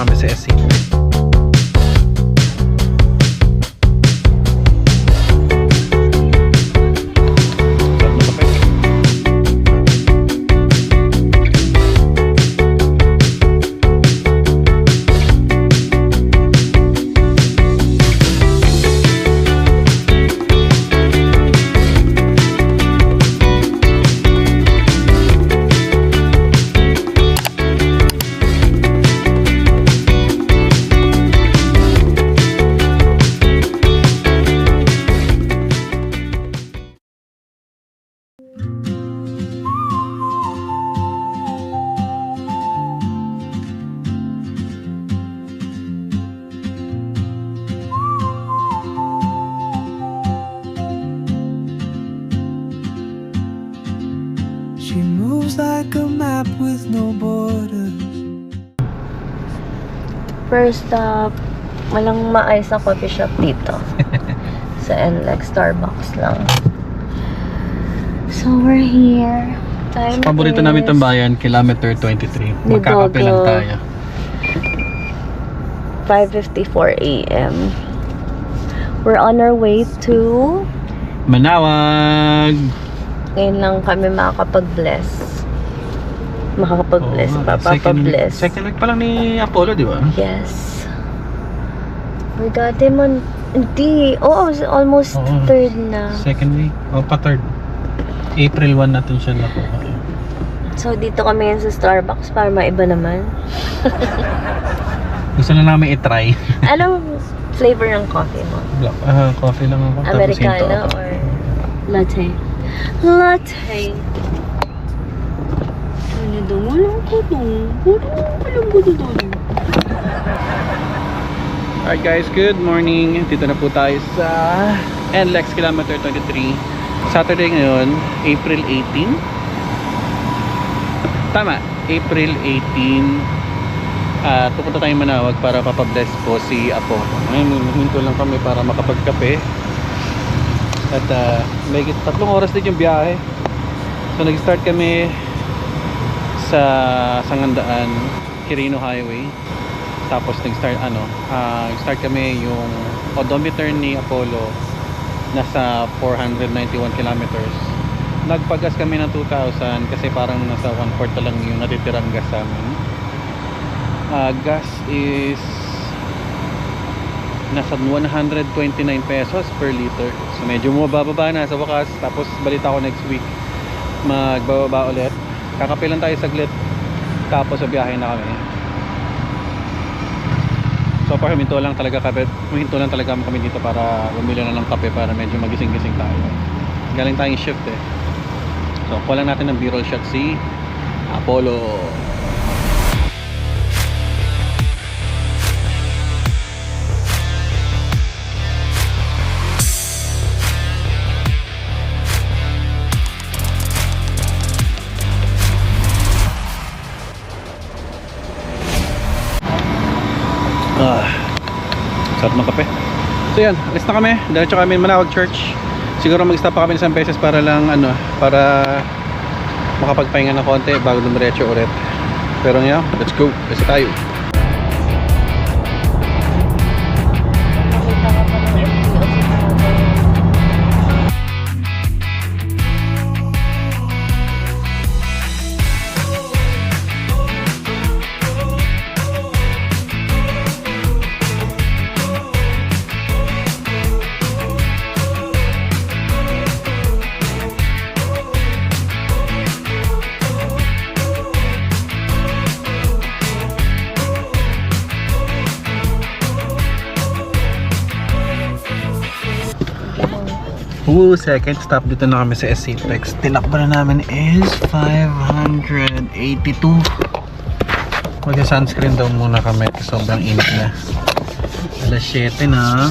na kami sa SC. She moves like a map with no borders. First stop, walang maayos na coffee shop dito. Sa NLEX, Starbucks lang. So we're here. Time Paborito is namin tambayan, kilometer 23. Magkakape lang tayo. 5:54 a.m. We're on our way to... Manawag! Ngayon lang kami makakapag-bless. Makakapag-bless. Oo, Papabless. Second week pa lang ni Apollo, di ba? Yes. We got him on... Hindi. Oo, almost Oo. third na. Second week? O, pa-third. April 1 natin siya nakuha. So, dito kami ngayon sa Starbucks para maiba naman. Gusto na namin i-try. Anong flavor ng coffee mo? Black. Coffee lang ako. Tapos Americano hinto ako. or latte? Latte. Ano daw? Walang ko daw. Walang ko daw. Alright guys, good morning. Dito na po tayo sa NLEX kilometer 23. Saturday ngayon, April 18. Tama, April 18. Pupunta tayong Manawag para papabless po si Apo. Ngayon, hinto lang kami para makapagkape. At may 3 oras din yung biyahe. So nag-start kami sa Sangandaan, Quirino Highway. Tapos start kami yung odometer ni Apollo nasa 491 kilometers. Nagpagas kami ng 2,000 kasi parang nasa 1/4 lang yung natitirang gas sa amin. Gas is nasa 129 pesos per liter. So medyo mabababa na sa wakas. Tapos balita ko next week magbababa ulit. Kakape lang tayo saglit. Tapos sa biyahe na kami. So far huminto lang talaga kami dito para bumili na ng kape para medyo magising-gising tayo. Galing tayong shift eh. So kuha lang natin ng B-roll shot si Apollo. Sarap ng kape. So yan, alis na kami. Diretso kami Manawag Church. Siguro mag-stop pa kami isang beses para lang para makapagpahinga ng konti bago dumiretso ulit. Pero ngayon, let's go. Kasi tayo. Second stop dito na kami sa SC Flex. Tinakbo na namin is 582. Mag-sunscreen daw muna kami kasi sobrang init na. Alas 7 na.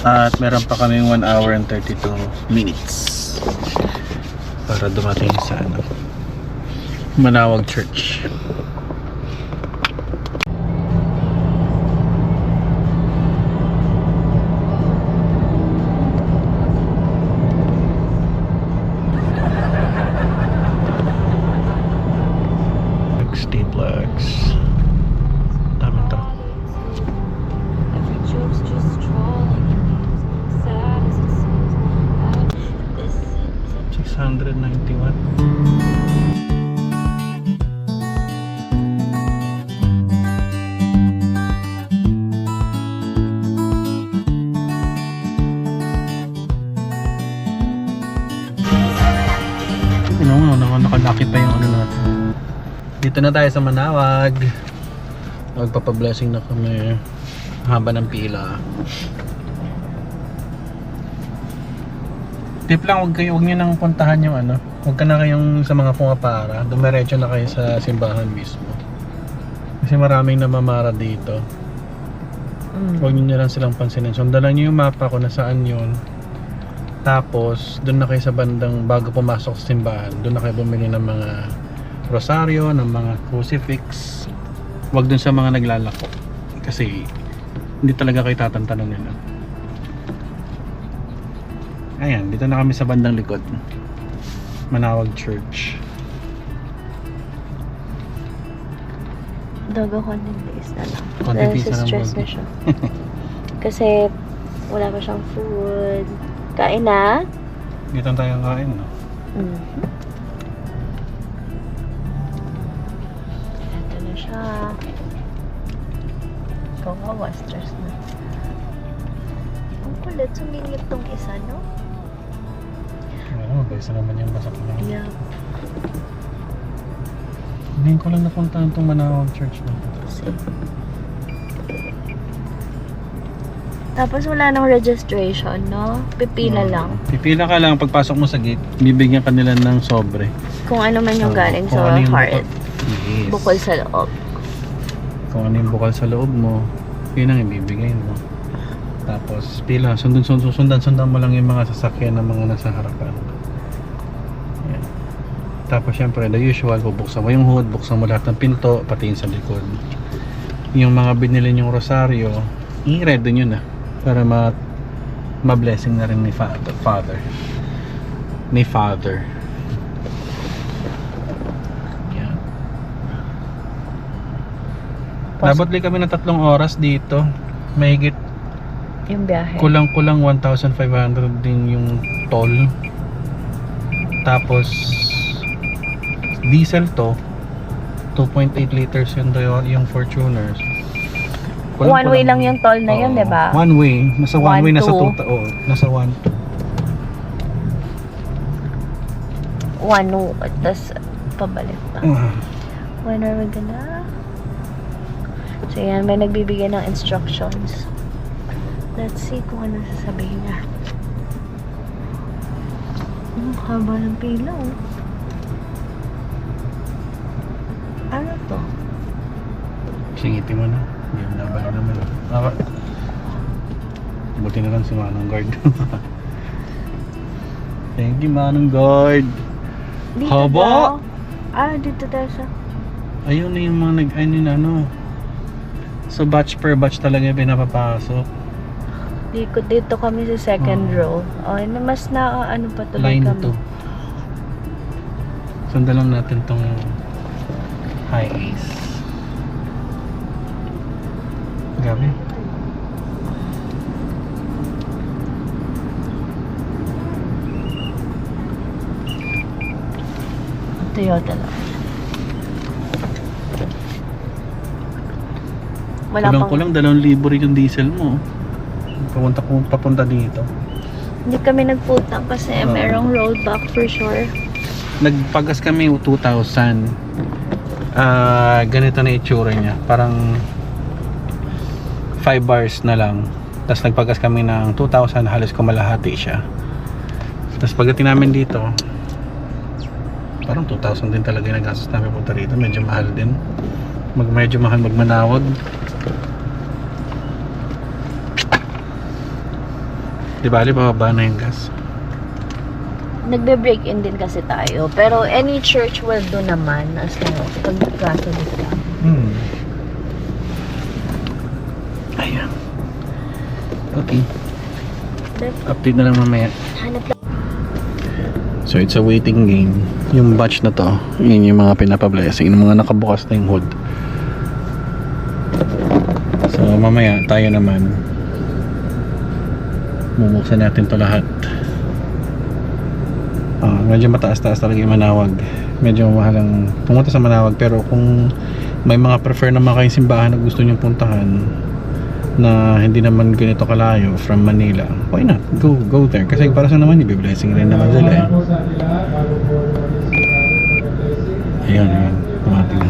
At meron pa kami 1 hour and 32 minutes para dumating sa Manawag Church. Dito na tayo sa Manawag. Magpapablessing na kami. Haba ng pila. Tip lang, huwag nyo nang puntahan yung ano. Huwag ka na kayong sa mga pumapara. Dumiretso na kayo sa simbahan mismo. Kasi maraming namamara dito. Huwag nyo lang silang pansinin. Sundan lang nyo yung mapa kung nasaan yun. Tapos, doon na kayo sa bandang bago pumasok sa simbahan. Doon na kayo bumili ng mga rosaryo, ng mga crucifix. Huwag doon sa mga naglalako. Kasi, hindi talaga kayo tatantanan nila. Ayan, dito na kami sa bandang likod. Manawag Church. Dogo konting days na lang. Konting Dahil days sa na lang stress mo. na siya. Kasi wala pa siyang food. Kain na? Dito na tayo kain, no? Ito na siya. Kawawa, stress na. Ang kulit, sumingit tong isa, no? Ano, guys, naman yung basak na. Yeah. Hindi ko lang napuntahan itong Manawag Church na. Kasi. Tapos wala nang registration, no? Pipila lang. Pipila ka lang pagpasok mo sa gate. Bibigyan ka nila ng sobre. Kung ano man yung galing Kung sa ano yung heart. Yes. Bukol sa loob. Kung ano yung bukal sa loob mo, yun ang ibibigay mo. Tapos pila, sundan mo lang yung mga sasakyan ng mga nasa harapan. Yan. Tapos syempre, the usual, bubuksan mo yung hood, buksan mo lahat ng pinto, pati yung sa likod. Yung mga binili yung rosaryo, i-redo nyo na para ma-blessing na rin ni Father. Ni Father. Yan. Nabot kami ng 3 oras dito. Mahigit Yung biyahe. kulang-kulang 1,500 din yung toll. Tapos diesel to 2.8 liters yung Fortuners. One way lang yung toll na yun, Oo. di ba? One way. Nasa one way, nasa 1-2. 2. Oo, nasa 1. 1, tapos pabalik pa. When are we gonna? So yan, may nagbibigay ng instructions. Let's see kung ano sasabihin niya. Haba ng pila, oh. Ano to? Singitin mo na. Hindi na ba naman. Buti na lang si Manong Guard. Thank you, Manong Guard. Dito Haba! daw. Dito daw siya. Ayun na yung mga ano. So batch per batch talaga yung pinapapasok. Dito kami sa second row. Mas na ano pa tuloy Line kami. 2. Sundan lang natin tong high ace. Gabi. Toyota lang. Wala Kulang-kulang 2,000 rin yung diesel mo. Papunta dito. Hindi kami nagpunta kasi merong rollback for sure. Nagpagas kami 2,000. Ganito na itsura niya. Parang 5 bars na lang. Tapos nagpagas kami ng 2,000, halos kumalahati siya. Tapos pagdating namin dito, parang 2,000 din talaga yung nagastos namin punta rito. Medyo mahal din. Medyo mahal magmanawag. Di ba, bababa na yung gas. Nagbe-break in din kasi tayo. Pero any church will do naman as long as pag-Catholic ka. Ayan. Okay. Update na lang mamaya. Hanap lang. So it's a waiting game. Yung batch na to, yun yung mga pinapablessing. Yung mga nakabukas na yung hood. So mamaya tayo naman bubuksan natin to lahat. Medyo mataas-taas talaga yung Manawag. Medyo mahalang pumunta sa Manawag. Pero kung may mga prefer naman kayong simbahan na gusto nyong puntahan na hindi naman ganito kalayo from Manila, why not? Go there. Kasi para sa naman, i-blessing rin naman sila eh. Ayan, ayan. Tumating na.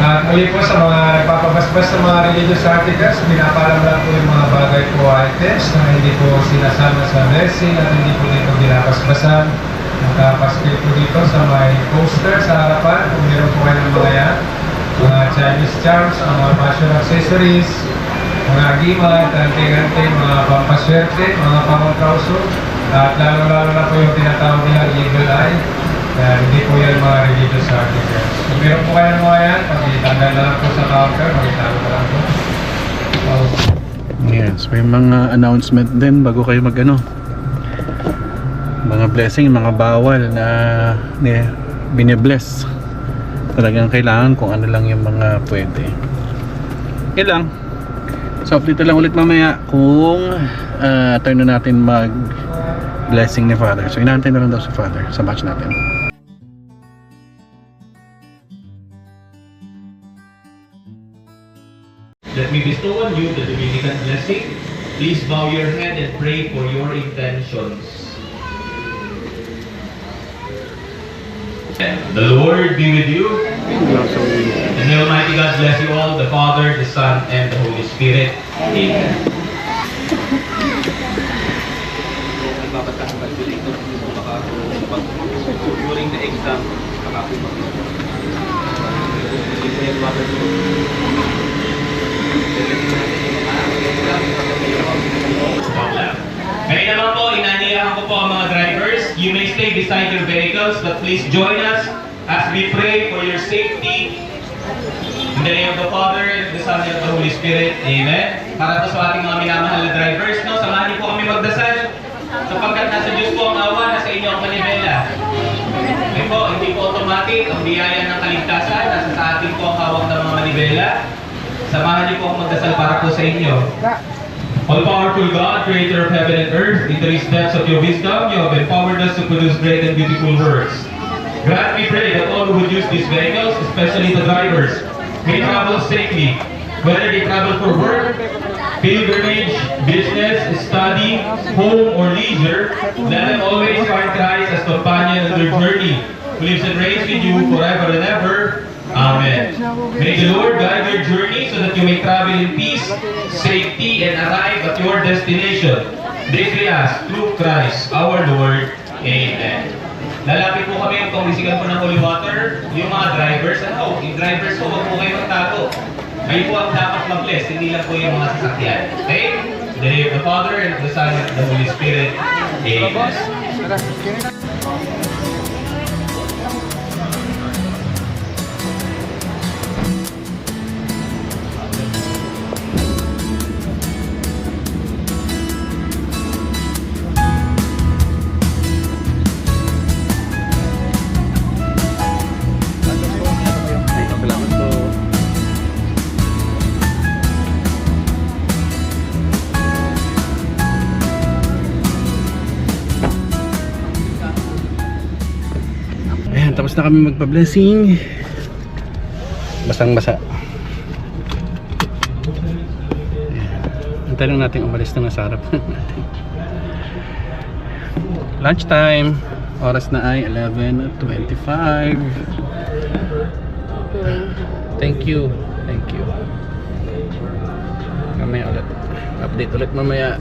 At muli po sa mga nagpapabasbas sa mga religious articles, pinapalam lang po yung mga bagay po items na hindi po sinasama sa blessing at hindi po dito binabasbasan. Nakapaskil po dito sa may poster sa harapan kung meron po kayo ng mga yan. Mga Chinese charms, mga fashion accessories, mga gimat, anting-anting, mga pampaswerte, mga pangangkauso, at lalo-lalo na po yung tinatawag nila evil eye. Kaya hindi po yan mga religious articles. Kung meron po kayo ng mga yan, pag-itanggal na lang po sa counter, pag-itago na lang po. Yes, may mga announcement din bago kayo mag-ano. Mga blessing, mga bawal na bine-bless. Talagang kailangan kung ano lang yung mga pwede. Yan lang. So update lang ulit mamaya kung turn na natin mag blessing ni Father. So inaantay na lang daw si Father sa batch natin. Let me bestow on you the Dominican blessing. Please bow your head and pray for your intentions. The Lord be with you. And may Almighty God bless you all, the Father, the Son, and the Holy Spirit. Amen. During the exam, Ngayon naman po, inaniyahan ko po ang mga drivers. You may stay beside your vehicles, but please join us as we pray for your safety. In the name of the Father, and the Son, and the Holy Spirit. Amen. Para po sa ating mga minamahal na drivers, no, samahan niyo po kami magdasal. Sapagkat nasa Diyos po ang awa, nasa inyo ang manibela. Ngayon po, hindi po automatic ang biyaya ng kaligtasan. Nasa sa atin po ang hawak ng mga manibela. Samahan niyo po ang magdasal para po sa inyo. All-powerful God, creator of heaven and earth, in the rich depths of your wisdom, you have empowered us to produce great and beautiful works. Grant, we pray, that all who would use these vehicles, especially the drivers, may travel safely, whether they travel for work, pilgrimage, business, study, home, or leisure. Let them always find Christ as companion on their journey, who lives and reigns with you forever and ever. Amen. May the Lord guide your journey so that you may travel in peace, safety, and arrive at your destination. This we ask through Christ our Lord. Amen. Lalapit po kami kung bisigan po ng holy water, yung mga drivers. Yung drivers po, huwag po kayo magtago. Kayo po ang dapat mag-bless, hindi lang po yung mga sasakyan. Okay? In the name of the Father, and of the Son, and of the Holy Spirit. Amen. Salamat po. Ayan, tapos na kami magpa-blessing. Basang-basa. Antay lang natin umalis na nasa harap natin. Lunch time. Oras na ay 11:25. Thank you. Thank you. Mamaya ulit. Update ulit mamaya.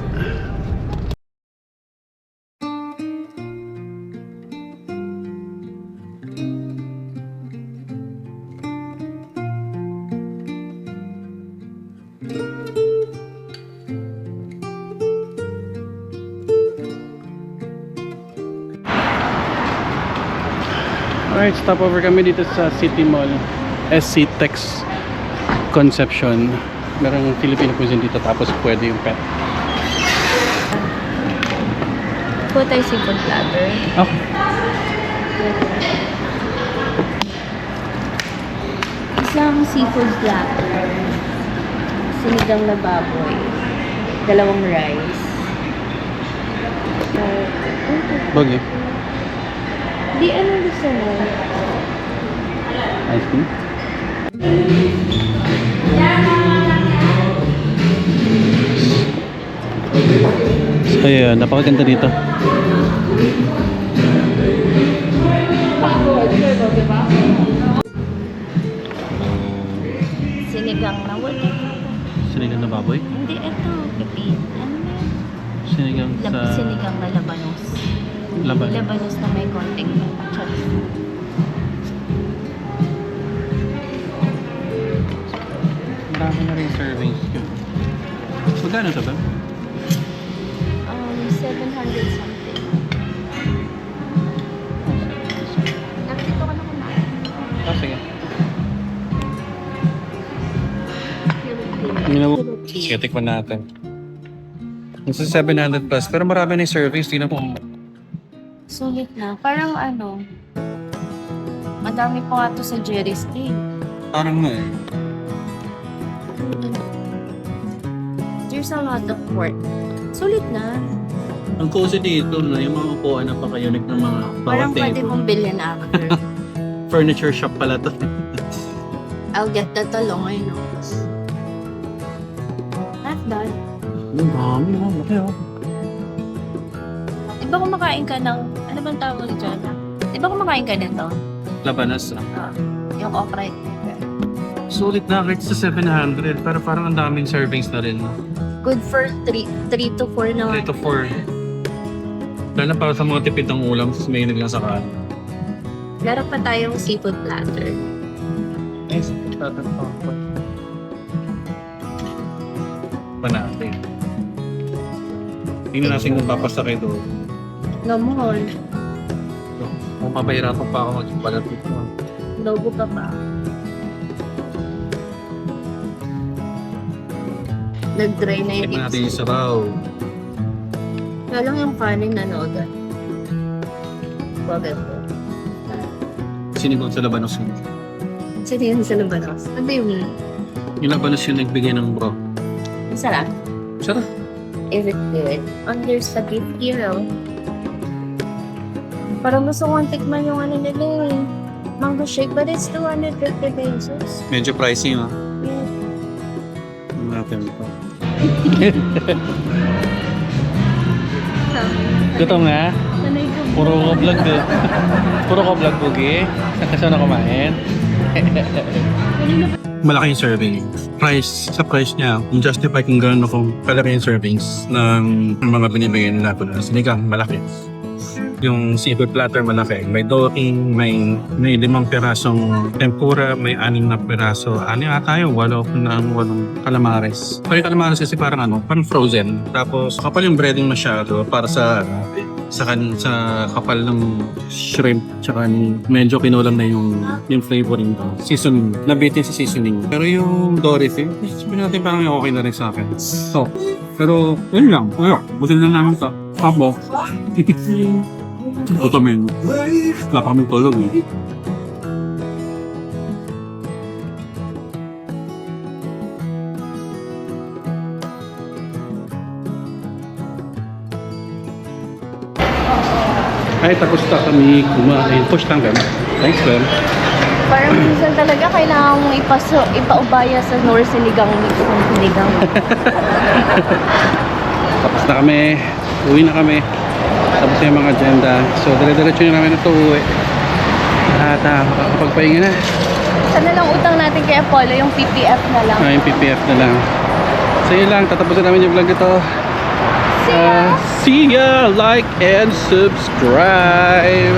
Alright, stop over kami dito sa City Mall. SC Tex Conception. Merong Filipino cuisine dito, tapos pwede yung pet. Po tayo seafood platter. Okay. Isang seafood platter. Sinigang na baboy. 2 rice. Bagay. Di ano gusto mo? Ice cream? So yun, napakaganda dito. Sinigang na wala. Sinigang na baboy? Hindi, ito. Pipin. Ano na yun? Sinigang sa... Sinigang na labanos. Laban. Labanos na may konting chop. Marami na rin servings yun. Magkano ito ba? 700 something. Nakita ka na kumain. Ah, sige. Philippine. Sige, tikman natin. Nasa 700 plus, pero marami na yung servings. Tingnan po. Sulit na. Parang ano, madami pa nga to sa Jerry's Day. Parang nga eh. There's a lot of work. Sulit na. Ang cozy dito, no, yung mga upuan na paka-unique ng mga Parang bawat pwede table. mong bilhin after. Furniture shop pala to. I'll get the talong ngayon. Not bad. Ang dami, oh. Laki, oh. Di ba kumakain ka ng, ano bang tawag dyan? Di ba kumakain ka nito? Labanas. Yung okra. Sulit na kahit sa 700, pero parang ang daming servings na rin. No? Good for 3 to 4 naman. 3 to 4. Dahil na para sa mga tipid ng ulam, may lang sa kain. Meron pa tayong seafood platter. Ay, natin pa. Pa natin. Tingnan natin kung papasakay doon. Gamol. Kung papahirapan pa ako mag-balat dito. Lobo ka pa. Nag-dry na yung Tingnan natin lips. yung sabaw. Kaya lang yung kanin na noodan. Bagay po. Sinigot sa labanos yun. Sino yun sa labanos? Ano ba yun? Yung labanos yung nagbigay ng bro. Masarap. Sarap. Is it good? Under spaghetti roll. Parang gusto kong tikman yung ano nila eh. Mango shake, but it's 250 pesos. Medyo pricey, no? Yeah. Natin ito. Gutom na? Sanay ka ba? Puro ko vlog eh. Puro ko vlog bugi. Saan na kumain? Malaki yung serving. Sa price niya, kung justify kung gano'n kung kalaki yung servings ng mga binibigay nila ko na sinigang, malaki. Yung seafood platter malaki. May doting, may 5 pirasong tempura, may 6 na piraso. Ano ata yung 8 calamares. Pero yung calamares kasi parang parang frozen. Tapos kapal yung breading masyado para sa kapal ng shrimp. Tsaka medyo kinulang na yung flavoring ko. Seasoning. Nabitin sa seasoning. Pero yung Dorothy, sabihin natin parang okay na rin sa akin. So, pero yun lang. Butin na namin ito. Papo. Utamin. Wala pa kami tulog eh. Ay, tapos na kami kumain. Push lang kami. Thanks, Bel. Parang minsan talaga kailangan mong ipaubaya sa Nor Sinigang mix ng sinigang. Tapos na kami. Uwi na kami. Tapos na yung mga agenda. So, dire-diretso na namin ito uwi. At makakapagpahinga na. Sana lang utang natin kay Apollo, yung PPF na lang. Yung PPF na lang. So, yun lang. Tatapusin namin yung vlog ito. See ya! Like and subscribe!